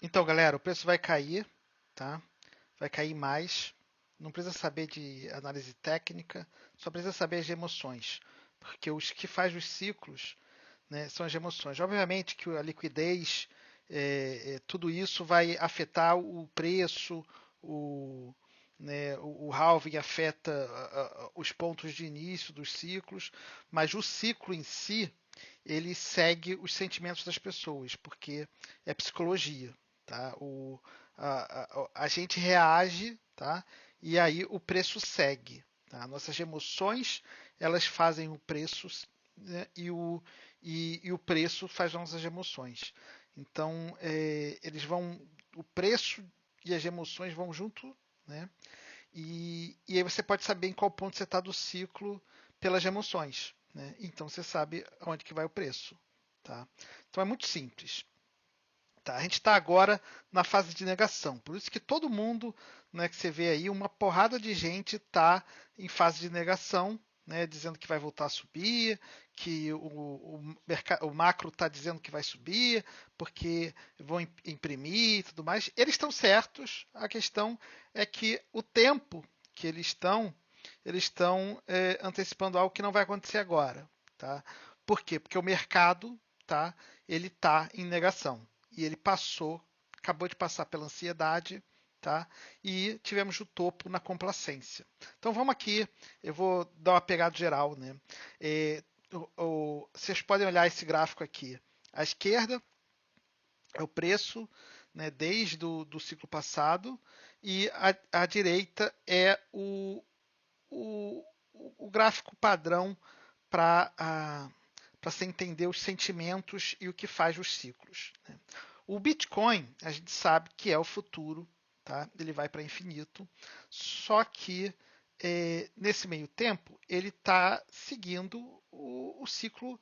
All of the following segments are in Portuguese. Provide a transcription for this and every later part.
Então, galera, o preço vai cair, tá? Vai cair mais. Não precisa saber de análise técnica, só precisa saber de emoções, porque os que faz os ciclos, né, são as emoções. Obviamente que a liquidez, tudo isso vai afetar o preço, o, o halving afeta os pontos de início dos ciclos, mas o ciclo em si, ele segue os sentimentos das pessoas, porque é psicologia, tá? A gente reage, tá? E aí o preço segue. Tá? Nossas emoções, elas fazem o preço, né? E o preço faz nossas emoções. Então, eles vão, o preço e as emoções vão junto, né? E aí você pode saber em qual ponto você está do ciclo pelas emoções, né? Então você sabe aonde que vai o preço, tá? Então é muito simples. Tá, a gente está agora na fase de negação. Por isso que todo mundo, né, que você vê aí, uma porrada de gente está em fase de negação, né, dizendo que vai voltar a subir, que o macro está dizendo que vai subir, porque vão imprimir e tudo mais. Eles estão certos. A questão é que o tempo que eles estão antecipando algo que não vai acontecer agora. Tá? Por quê? Porque o mercado, tá, ele está em negação e ele passou, acabou de passar pela ansiedade, tá? E tivemos o topo na complacência. Então vamos aqui, eu vou dar uma pegada geral, né? Vocês podem olhar esse gráfico aqui. À esquerda é o preço, né, desde do ciclo passado, e à direita é o, o gráfico padrão para você entender os sentimentos e o que faz os ciclos. Né? O Bitcoin, a gente sabe que é o futuro, tá? Ele vai para infinito, só que nesse meio tempo ele está seguindo o ciclo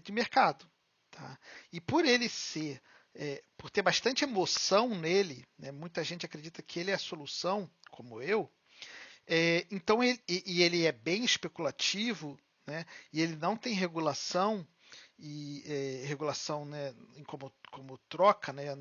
de mercado. Tá? E por ele ser, por ter bastante emoção nele, né? Muita gente acredita que ele é a solução, como eu, então ele é bem especulativo, né? E ele não tem regulação e regulação, né, em como troca, né?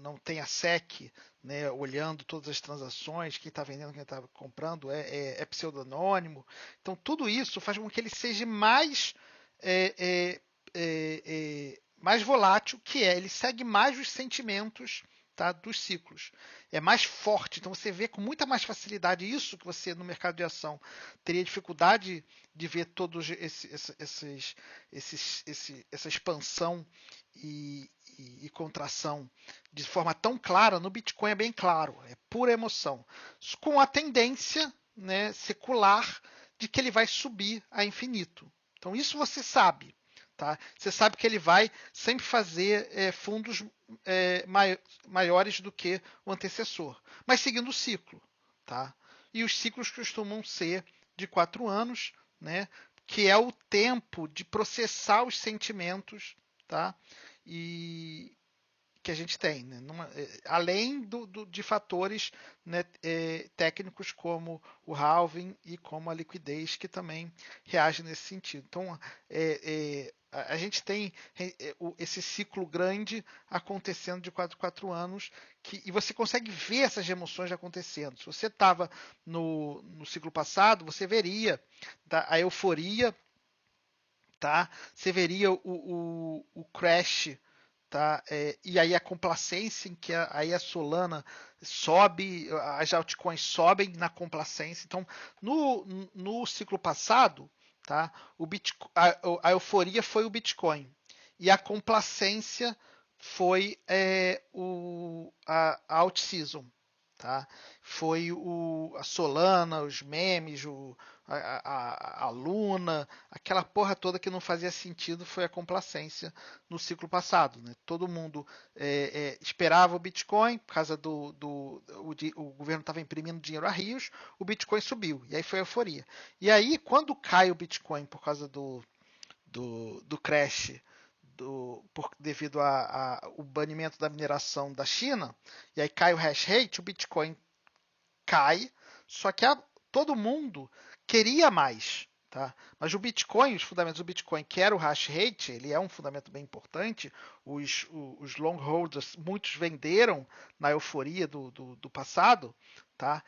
Não tem a SEC, né, olhando todas as transações, quem está vendendo, quem está comprando, é pseudonônimo. Então tudo isso faz com que ele seja mais é, é, mais volátil, que é ele segue mais os sentimentos, tá, dos ciclos. É mais forte, então você vê com muita mais facilidade isso que você no mercado de ação teria dificuldade de ver todos essa expansão e contração de forma tão clara. No Bitcoin é bem claro, é pura emoção, com a tendência, né, secular de que ele vai subir a infinito. Então isso você sabe. Tá? Você sabe que ele vai sempre fazer fundos maiores do que o antecessor, mas seguindo o ciclo. Tá? E os ciclos costumam ser de 4 anos, né? Que é o tempo de processar os sentimentos, tá? E, que a gente tem, né? Além de fatores, né, técnicos como o halving e como a liquidez, que também reagem nesse sentido. Então, a gente tem esse ciclo grande acontecendo de 4 em 4 anos, e você consegue ver essas emoções acontecendo. Se você estava no ciclo passado, você veria, tá, a euforia, tá? Você veria o crash, tá? E aí a complacência em que aí a Solana sobe, as altcoins sobem na complacência. Então, no ciclo passado, tá? A euforia foi o Bitcoin e a complacência foi a alt season. Tá? Foi a Solana, os memes, a Luna, aquela porra toda que não fazia sentido foi a complacência no ciclo passado. Né? Todo mundo esperava o Bitcoin, por causa o governo estava imprimindo dinheiro a rios, o Bitcoin subiu, e aí foi a euforia. E aí, quando cai o Bitcoin por causa do crash devido ao banimento da mineração da China, e aí cai o hash rate, o Bitcoin cai, só que todo mundo queria mais. Tá? Mas o Bitcoin, os fundamentos do Bitcoin, que era o hash rate, ele é um fundamento bem importante. Os long holders, muitos venderam na euforia do passado. Tá?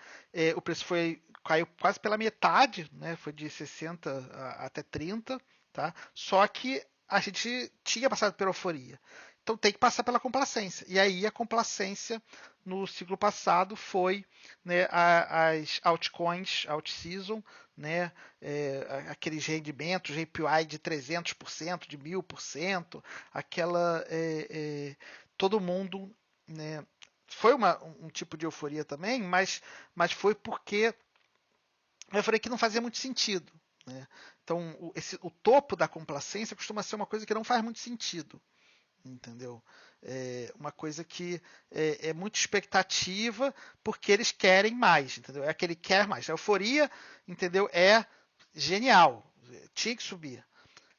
O preço caiu quase pela metade, né? Foi de 60 até 30. Tá? Só que a gente tinha passado pela euforia. Então tem que passar pela complacência. E aí a complacência no ciclo passado foi, né, as altcoins, alt-season, né, aqueles rendimentos, API de 300%, de 1000%, aquela. Todo mundo. Né, foi um tipo de euforia também, mas foi porque eu falei que não fazia muito sentido. Né? Então, o topo da complacência costuma ser uma coisa que não faz muito sentido. Entendeu? É uma coisa que é muito expectativa porque eles querem mais, entendeu? É aquele quer mais. A euforia, entendeu? É genial. Tinha que subir.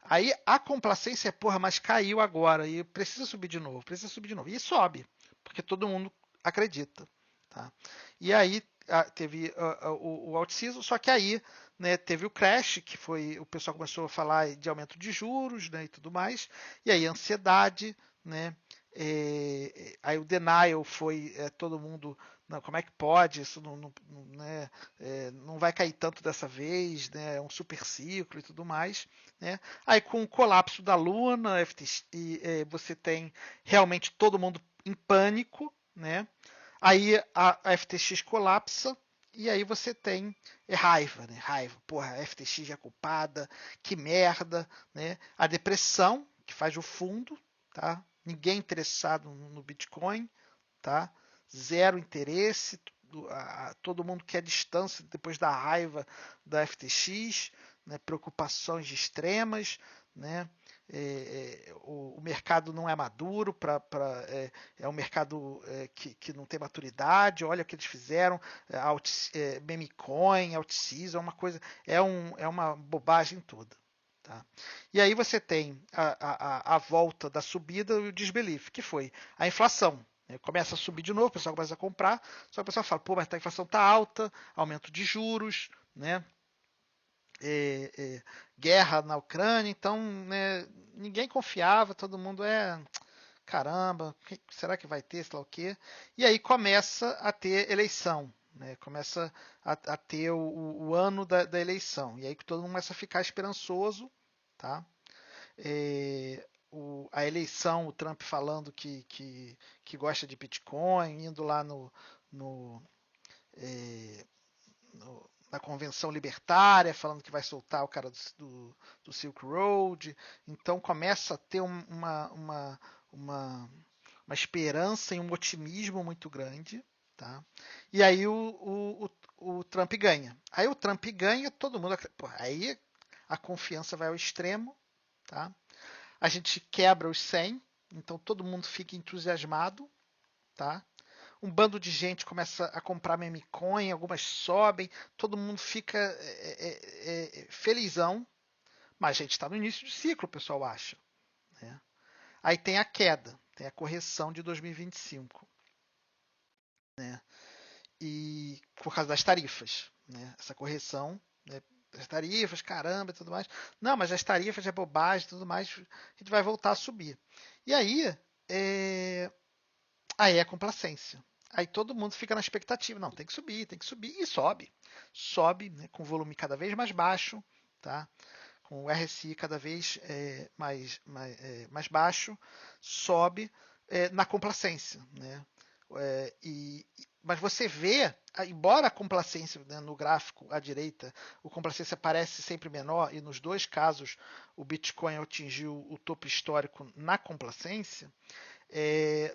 Aí a complacência é, porra, mas caiu agora e precisa subir de novo, precisa subir de novo. E sobe, porque todo mundo acredita. Tá? E aí teve o out-season, só que aí, né, teve o crash, que foi o pessoal começou a falar de aumento de juros, né, e tudo mais. E aí a ansiedade, né? Aí o denial foi todo mundo, não, como é que pode? Isso né, não vai cair tanto dessa vez, né? É um super ciclo e tudo mais. Né? Aí com o colapso da Luna, FTX, você tem realmente todo mundo em pânico, né? Aí a FTX colapsa e aí você tem raiva, né? Raiva, porra, a FTX é culpada, que merda, né? A depressão que faz o fundo, tá? Ninguém interessado no Bitcoin, tá? Zero interesse, todo mundo quer distância depois da raiva da FTX, né? Preocupações extremas, né? O mercado não é maduro, é um mercado que não tem maturidade. Olha o que eles fizeram, memecoin, alt-season, é uma coisa, é uma bobagem toda. Tá? E aí você tem a volta da subida e o disbelief, que foi a inflação. Né? Começa a subir de novo, o pessoal começa a comprar, só que o pessoal fala, pô, mas a inflação está alta, aumento de juros, né? Guerra na Ucrânia, então né, ninguém confiava, todo mundo caramba, será que vai ter, sei lá o quê? E aí começa a ter eleição, né? Começa a ter o ano da eleição, e aí todo mundo começa a ficar esperançoso, tá? A eleição, o Trump falando que gosta de Bitcoin, indo lá no, é, na convenção libertária, falando que vai soltar o cara do Silk Road. Então começa a ter uma, uma esperança e um otimismo muito grande. Tá? E aí o Trump ganha. Aí o Trump ganha, todo mundo. Aí a confiança vai ao extremo. Tá? A gente quebra os 100, então todo mundo fica entusiasmado. Tá? Um bando de gente começa a comprar meme coin, algumas sobem, todo mundo fica felizão, mas a gente está no início de ciclo, o pessoal acha. Né? Aí tem a queda, tem a correção de 2025, né? E por causa das tarifas, né? Essa correção, né? As tarifas, caramba, e tudo mais. Não, mas as tarifas é bobagem, tudo mais, a gente vai voltar a subir. E aí, aí é complacência. Aí todo mundo fica na expectativa, não, tem que subir, e sobe. Sobe, né, com volume cada vez mais baixo, tá? Com o RSI cada vez mais baixo, sobe na complacência. Né? Mas você vê, embora a complacência, né, no gráfico à direita, o complacência parece sempre menor, e nos dois casos o Bitcoin atingiu o topo histórico na complacência,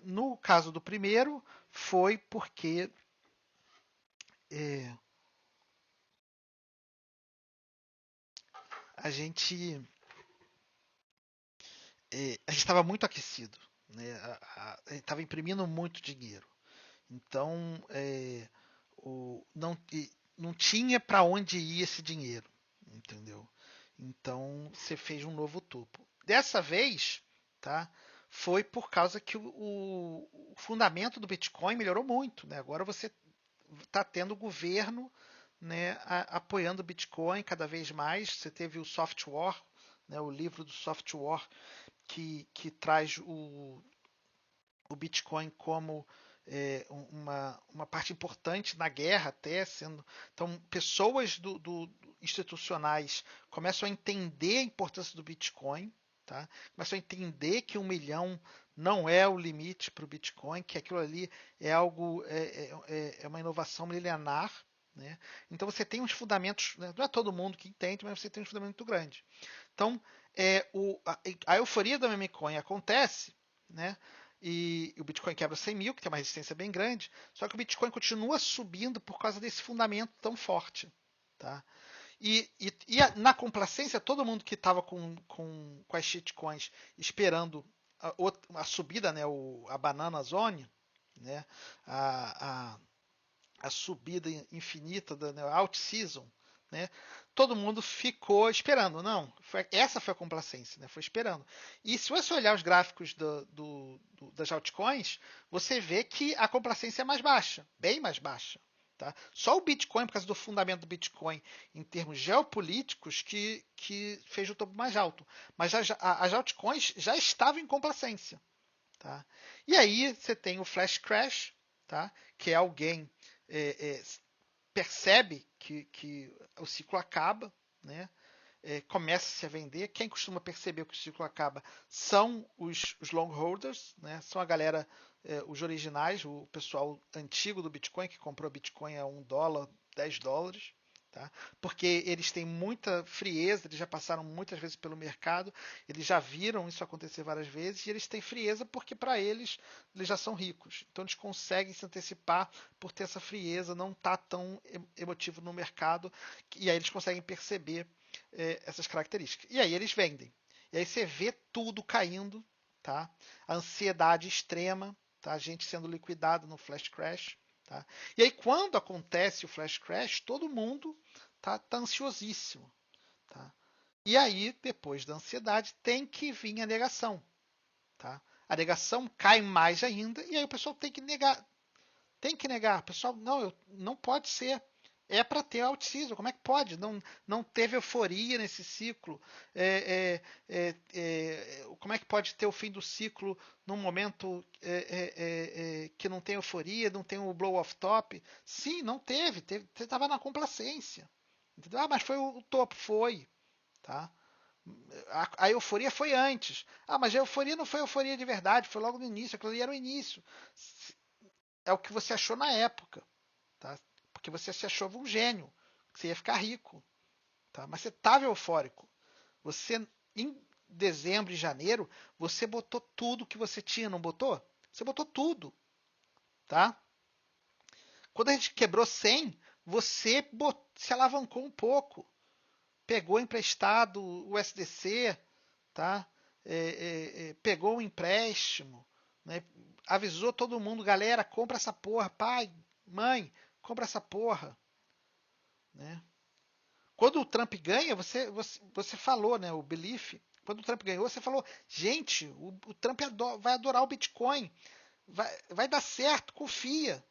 no caso do primeiro, foi porque é, a gente a gente estava muito aquecido, né? A gente estava imprimindo muito dinheiro, então não, não tinha para onde ir esse dinheiro, entendeu? Então você fez um novo topo. Dessa vez, tá? Foi por causa que o fundamento do Bitcoin melhorou muito, né? Agora você está tendo governo, né, apoiando o Bitcoin cada vez mais. Você teve o Soft War, né, o livro do Soft War, que traz o Bitcoin como uma parte importante na guerra, até sendo. Então, pessoas institucionais começam a entender a importância do Bitcoin, tá? Começam a entender que 1 milhão não é o limite para o Bitcoin, que aquilo ali é algo, é uma inovação milenar. Né? Então você tem uns fundamentos, né? Não é todo mundo que entende, mas você tem um fundamento muito grande. Então, a euforia da meme coin acontece, né? E o Bitcoin quebra 100 mil, que tem uma resistência bem grande, só que o Bitcoin continua subindo por causa desse fundamento tão forte. Tá? Na complacência, todo mundo que estava com as shitcoins esperando a subida, né, a banana zone, né, a, a, a subida infinita da, né, out season, né? Todo mundo ficou esperando. Não, essa foi a complacência, né? Foi esperando. E se você olhar os gráficos das altcoins, você vê que a complacência é mais baixa, bem mais baixa. Tá? Só o Bitcoin, por causa do fundamento do Bitcoin em termos geopolíticos, que fez o topo mais alto. Mas as altcoins já estavam em complacência. Tá? E aí você tem o flash crash, tá? Que é alguém é, percebe que o ciclo acaba, né? Começa-se a vender. Quem costuma perceber que o ciclo acaba são os long holders, né? São a galera, os originais, o pessoal antigo do Bitcoin, que comprou Bitcoin a $1, $10. Tá? Porque eles têm muita frieza, eles já passaram muitas vezes pelo mercado, eles já viram isso acontecer várias vezes e eles têm frieza porque para eles já são ricos. Então eles conseguem se antecipar por ter essa frieza, não tá tão emotivo no mercado e aí eles conseguem perceber essas características. E aí eles vendem. E aí você vê tudo caindo, tá? A ansiedade extrema, tá? A gente sendo liquidado no flash crash. Tá? E aí, quando acontece o flash crash, todo mundo tá ansiosíssimo. Tá? E aí, depois da ansiedade, tem que vir a negação. Tá? A negação cai mais ainda, e aí o pessoal tem que negar. Tem que negar. O pessoal, não, não pode ser. É para ter autismo. Como é que pode? Não teve euforia nesse ciclo. Como é que pode ter o fim do ciclo num momento que não tem euforia, não tem o blow off top? Sim, não teve. Você estava na complacência. Entendeu? Ah, mas foi o topo. Foi. Tá? A euforia foi antes. Ah, mas a euforia não foi euforia de verdade. Foi logo no início. Aquilo ali era o início. É o que você achou na época. Tá? Porque você se achou um gênio, que você ia ficar rico, tá? Mas você estava eufórico. Você, em dezembro e janeiro, você botou tudo que você tinha, não botou? Você botou tudo, tá? Quando a gente quebrou 100, você se alavancou um pouco, pegou emprestado o SDC, tá? Pegou um empréstimo, né? Avisou todo mundo, galera, compra essa porra, pai, mãe, compra essa porra, né? Quando o Trump ganha, você falou, né? O Belief. Quando o Trump ganhou, você falou: gente, o Trump vai adorar o Bitcoin. Vai dar certo, confia.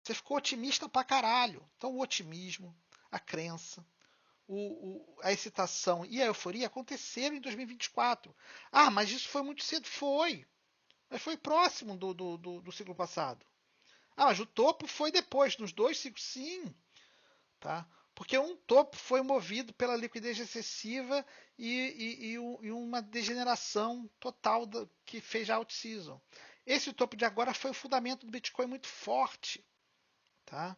Você ficou otimista pra caralho. Então, o otimismo, a crença, a excitação e a euforia aconteceram em 2024. Ah, mas isso foi muito cedo. Foi. Mas foi próximo do ciclo passado. Ah, mas o topo foi depois, nos dois ciclos, sim. Tá? Porque um topo foi movido pela liquidez excessiva e uma degeneração total que fez a out-season. Esse topo de agora foi o fundamento do Bitcoin muito forte. Tá?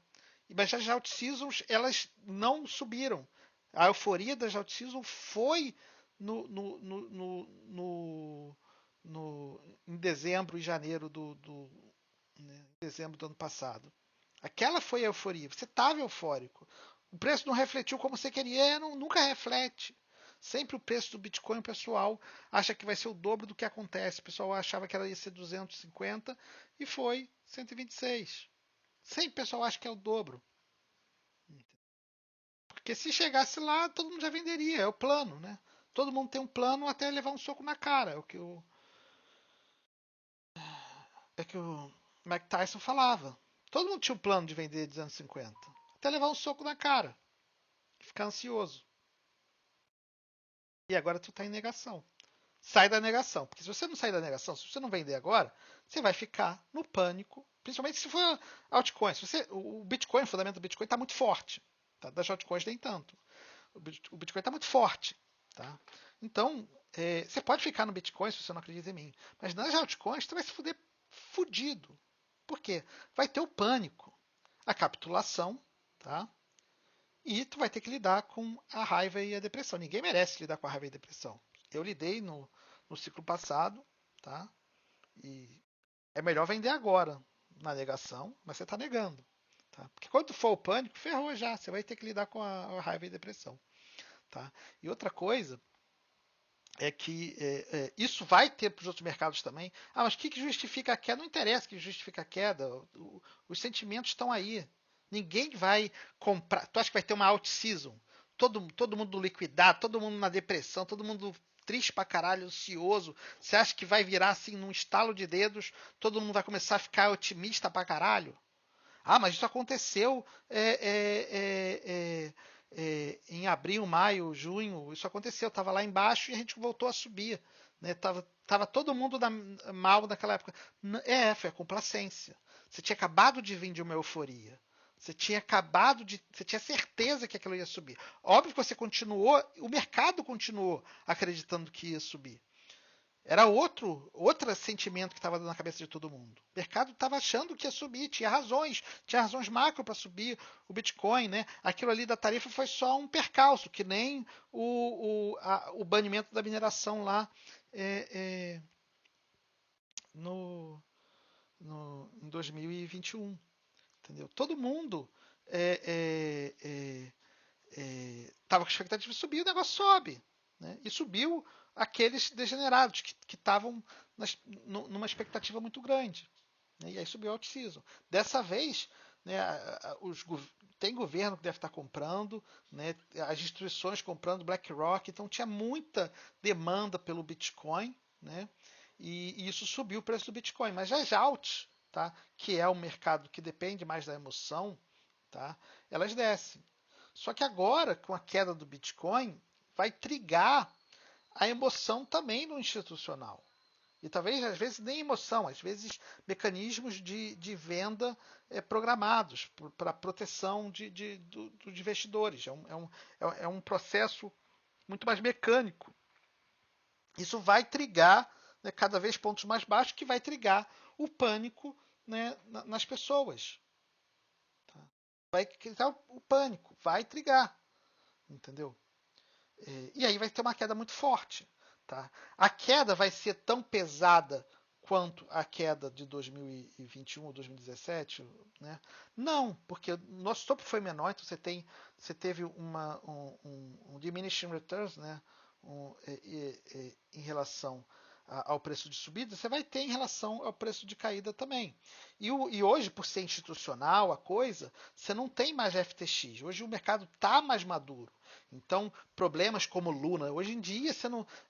Mas as out-seasons elas não subiram. A euforia das out-seasons foi no, no, no, no, em dezembro e janeiro né, dezembro do ano passado. Aquela foi a euforia. Você estava eufórico. O preço não refletiu como você queria, nunca reflete. Sempre o preço do Bitcoin, o pessoal acha que vai ser o dobro do que acontece. O pessoal achava que ela ia ser 250 e foi 126. Sempre o pessoal acha que é o dobro. Porque se chegasse lá, todo mundo já venderia. É o plano, né? Todo mundo tem um plano até levar um soco na cara. É o que o Mike Tyson falava. Todo mundo tinha um plano de vender 250. Até levar um soco na cara. Ficar ansioso. E agora tu tá em negação. Sai da negação. Porque se você não sair da negação, se você não vender agora, você vai ficar no pânico. Principalmente se for altcoin. Se você, o Bitcoin, o fundamento do Bitcoin está muito forte. Tá? Das altcoins nem tanto. O Bitcoin está muito forte. Tá? Então, você pode ficar no Bitcoin se você não acredita em mim. Mas nas altcoins, você vai se fuder fudido. Por quê? Vai ter o pânico, a capitulação, tá? E tu vai ter que lidar com a raiva e a depressão. Ninguém merece lidar com a raiva e a depressão. Eu lidei no ciclo passado, tá? E é melhor vender agora, na negação, mas você está negando. Tá? Porque quando for o pânico, ferrou já. Você vai ter que lidar com a raiva e a depressão. Tá? E outra coisa é que isso vai ter para os outros mercados também. Ah, mas o que justifica a queda? Não interessa o que justifica a queda. Os sentimentos estão aí. Ninguém vai comprar. Tu acha que vai ter uma out-season? Todo mundo liquidado, todo mundo na depressão, todo mundo triste pra caralho, ansioso. Você acha que vai virar assim num estalo de dedos? Todo mundo vai começar a ficar otimista pra caralho? Ah, mas isso aconteceu em abril, maio, junho. Isso aconteceu. Estava lá embaixo e a gente voltou a subir. Né? Tava todo mundo mal naquela época. Foi a complacência. Você tinha acabado de vir de uma euforia. Você tinha acabado de. Você tinha certeza que aquilo ia subir. Óbvio que você continuou, o mercado continuou acreditando que ia subir. Era outro sentimento que estava na cabeça de todo mundo. O mercado estava achando que ia subir, tinha razões macro para subir o Bitcoin, né? Aquilo ali da tarifa foi só um percalço, que nem o banimento da mineração lá é, é, no, em 2021, entendeu? Todo mundo estava com expectativa de subir, o negócio sobe. Né? E subiu aqueles degenerados que estavam numa expectativa muito grande. Né? E aí subiu o out-season. Dessa vez, né, tem governo que deve estar comprando, né, as instituições comprando, BlackRock, então tinha muita demanda pelo Bitcoin, né, e isso subiu o preço do Bitcoin. Mas as alts, tá, que é o mercado que depende mais da emoção, tá, elas descem. Só que agora, com a queda do Bitcoin, vai trigar a emoção também no institucional. E talvez, às vezes, nem emoção, às vezes mecanismos de venda programados para proteção dos investidores. É um processo muito mais mecânico. Isso vai trigar, né, cada vez pontos mais baixos, que vai trigar o pânico, né, nas pessoas. Tá? Vai criar o pânico, vai trigar, entendeu? E aí vai ter uma queda muito forte. Tá? A queda vai ser tão pesada quanto a queda de 2021 ou 2017? Né? Não, porque o nosso topo foi menor, então você teve um diminishing returns, né? Em relação ao preço de subida, você vai ter em relação ao preço de caída também. E hoje, por ser institucional a coisa, você não tem mais FTX. Hoje o mercado está mais maduro. Então, problemas como Luna, hoje em dia,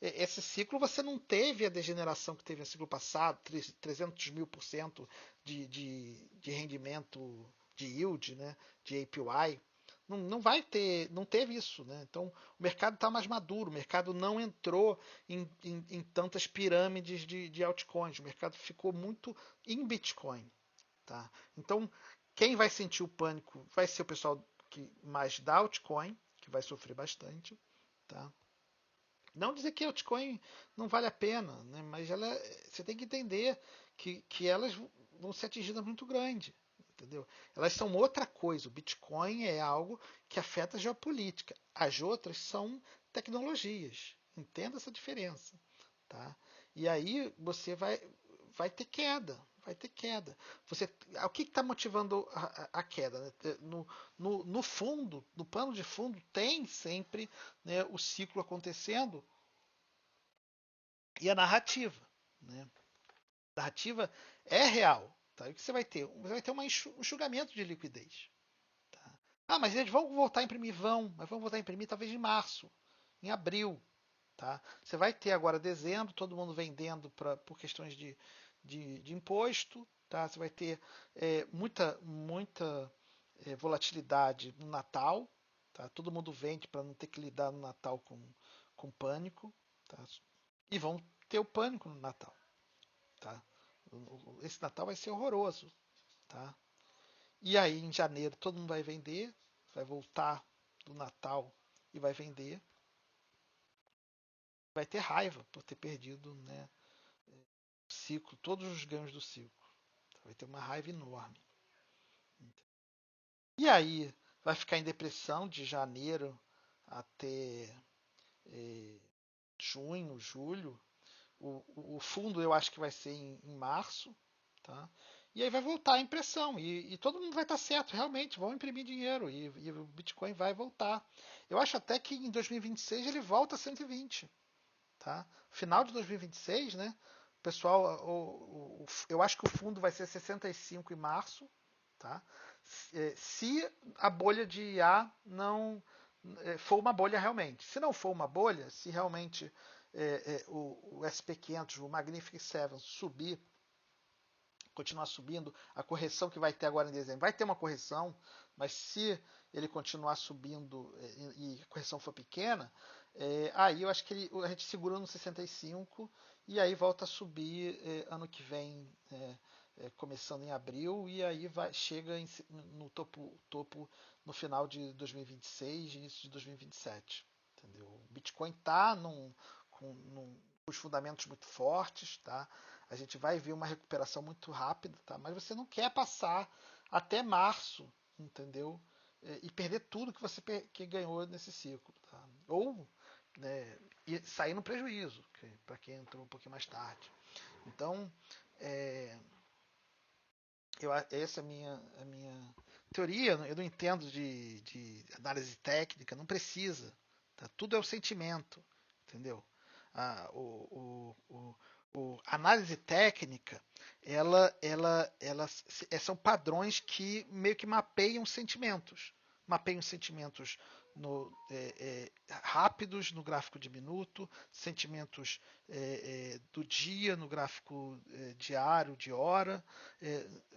esse ciclo você não teve a degeneração que teve no ciclo passado, 300 mil por cento de rendimento de yield, né, de APY. Não vai ter, não teve isso, né? Então o mercado está mais maduro, o mercado não entrou em tantas pirâmides de altcoins, o mercado ficou muito em Bitcoin, tá? Então quem vai sentir o pânico vai ser o pessoal que mais dá altcoin, que vai sofrer bastante, tá? Não dizer que altcoin não vale a pena, né? Mas você tem que entender que elas vão ser atingidas muito grande, entendeu? Elas são outra coisa. O Bitcoin é algo que afeta a geopolítica. As outras são tecnologias. Entenda essa diferença, tá? E aí você vai ter queda, vai ter queda. O que está motivando a queda? Né? No fundo, no plano de fundo, tem sempre, né, o ciclo acontecendo e a narrativa. Né? A narrativa é real. Tá? E o que você vai ter? Você vai ter um enxugamento de liquidez. Tá? Ah, mas eles vão voltar a imprimir? Vão, mas vão voltar a imprimir talvez em março, em abril. Tá? Você vai ter agora dezembro, todo mundo vendendo por questões de imposto. tá? Você vai ter muita volatilidade no Natal, tá? Todo mundo vende para não ter que lidar no Natal com pânico, tá? E vão ter o pânico no Natal, tá? Esse Natal vai ser horroroso, tá? E aí em janeiro todo mundo vai vender, vai voltar do Natal e vai vender, vai ter raiva por ter perdido, né, o ciclo, todos os ganhos do ciclo. Vai ter uma raiva enorme. E aí vai ficar em depressão de janeiro até eh, junho, julho. O fundo eu acho que vai ser em março, tá? E aí vai voltar a impressão e todo mundo vai estar certo, realmente, vão imprimir dinheiro e o Bitcoin vai voltar. Eu acho até que em 2026 ele volta a 120, tá? Final de 2026, né? O pessoal, eu acho que o fundo vai ser 65 em março, tá? Se a bolha de IA não for uma bolha realmente. Se não for uma bolha, se realmente o SP500, o Magnificent Seven subir, continuar subindo, a correção que vai ter agora em dezembro, vai ter uma correção, mas se ele continuar subindo e a correção for pequena, aí eu acho que a gente segura no 65 e aí volta a subir ano que vem, começando em abril, e aí chega no topo no final de 2026 e início de 2027. Entendeu? O Bitcoin está com os fundamentos muito fortes, tá? A gente vai ver uma recuperação muito rápida, tá? Mas você não quer passar até março, entendeu? E perder tudo que você que ganhou nesse ciclo, tá? Ou né, sair no prejuízo, para quem entrou um pouquinho mais tarde. Então, é, essa é a minha teoria. Eu não entendo de análise técnica, não precisa. Tá? Tudo é o sentimento, entendeu? Ah, a análise técnica, são padrões que meio que mapeiam sentimentos rápidos no gráfico de minuto, sentimentos do dia no gráfico diário, de hora,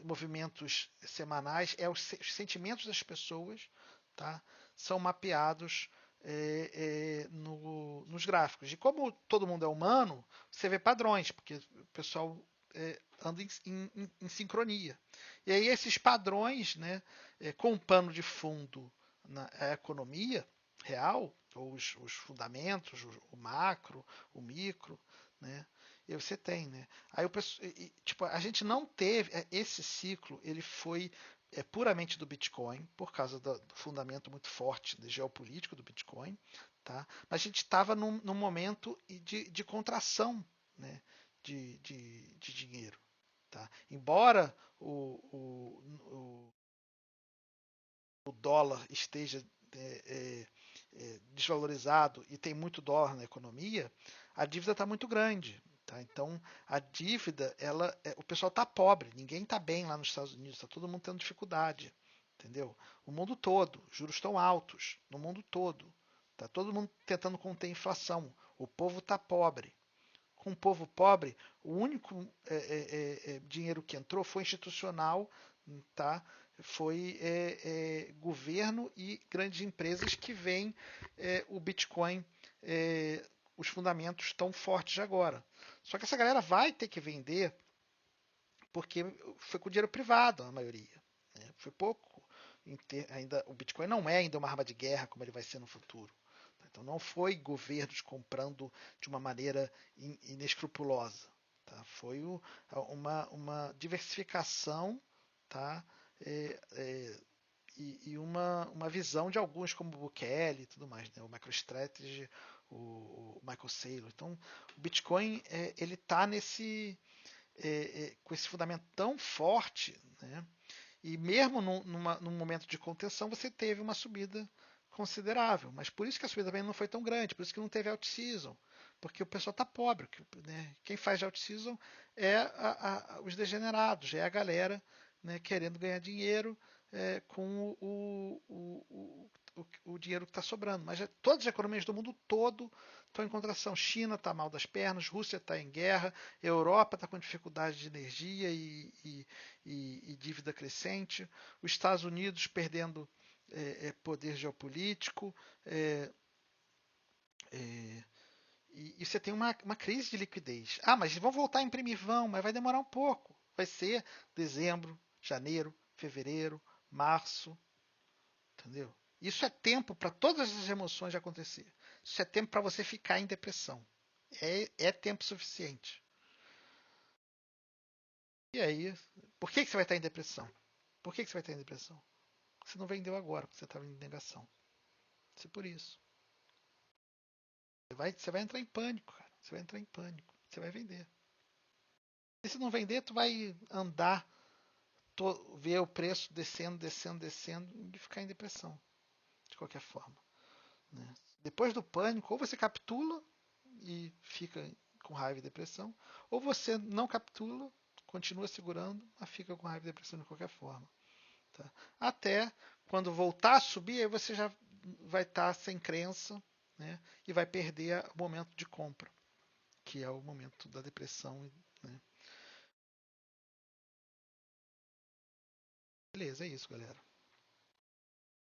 movimentos semanais, os sentimentos das pessoas, tá? São mapeados nos gráficos. E como todo mundo é humano, você vê padrões, porque o pessoal anda em sincronia. E aí esses padrões, né, com um pano de fundo na economia real, ou os fundamentos, o macro, o micro, né? E você tem, né? Aí tipo, a gente não teve esse ciclo, ele foi puramente do Bitcoin por causa do fundamento muito forte de geopolítico do Bitcoin, tá? Mas a gente estava num momento de contração, né? De dinheiro, tá? Embora o dólar esteja desvalorizado e tem muito dólar na economia, a dívida está muito grande. Tá? Então, a dívida, o pessoal está pobre, ninguém está bem lá nos Estados Unidos, está todo mundo tendo dificuldade. Entendeu? O mundo todo, juros estão altos, no mundo todo. Está todo mundo tentando conter a inflação. O povo está pobre. Com o povo pobre, o único dinheiro que entrou foi institucional, tá? Foi governo e grandes empresas que veem o Bitcoin, os fundamentos tão fortes agora. Só que essa galera vai ter que vender porque foi com dinheiro privado a maioria. Né? Foi pouco. Ainda, o Bitcoin não é ainda uma arma de guerra como ele vai ser no futuro. Então não foi governos comprando de uma maneira inescrupulosa. Tá? Foi uma diversificação, tá? E uma visão de alguns, como o Bukele e tudo mais, né? O MicroStrategy, o Michael Saylor. Então, o Bitcoin ele está com esse fundamento tão forte, né? E mesmo num momento de contenção, você teve uma subida considerável. Mas por isso que a subida também não foi tão grande, por isso que não teve out-season. Porque o pessoal está pobre. Né? Quem faz out-season é os degenerados, é a galera, né, querendo ganhar dinheiro com o dinheiro que está sobrando. Mas todas as economias do mundo todo estão em contração. China está mal das pernas, Rússia está em guerra, Europa está com dificuldade de energia e dívida crescente, os Estados Unidos perdendo poder geopolítico. É, é, e você tem uma crise de liquidez. Ah, mas vão voltar a imprimir? Vão, mas vai demorar um pouco. Vai ser dezembro, janeiro, fevereiro, março, entendeu? Isso é tempo para todas as emoções acontecer. Isso é tempo para você ficar em depressão. É tempo suficiente. E aí, por que você vai estar em depressão? Por que você vai estar em depressão? Porque você não vendeu agora, porque você estava em negação. Isso é por isso. Você vai entrar em pânico, cara. Você vai entrar em pânico. Você vai vender. E se não vender, tu vai andar, ver o preço descendo, descendo, descendo e ficar em depressão, de qualquer forma. Né? Depois do pânico, ou você capitula e fica com raiva e depressão, ou você não capitula, continua segurando, mas fica com raiva e depressão de qualquer forma. Tá? Até quando voltar a subir, aí você já vai estar sem crença, né? E vai perder o momento de compra, que é o momento da depressão. Né? Beleza, é isso, galera.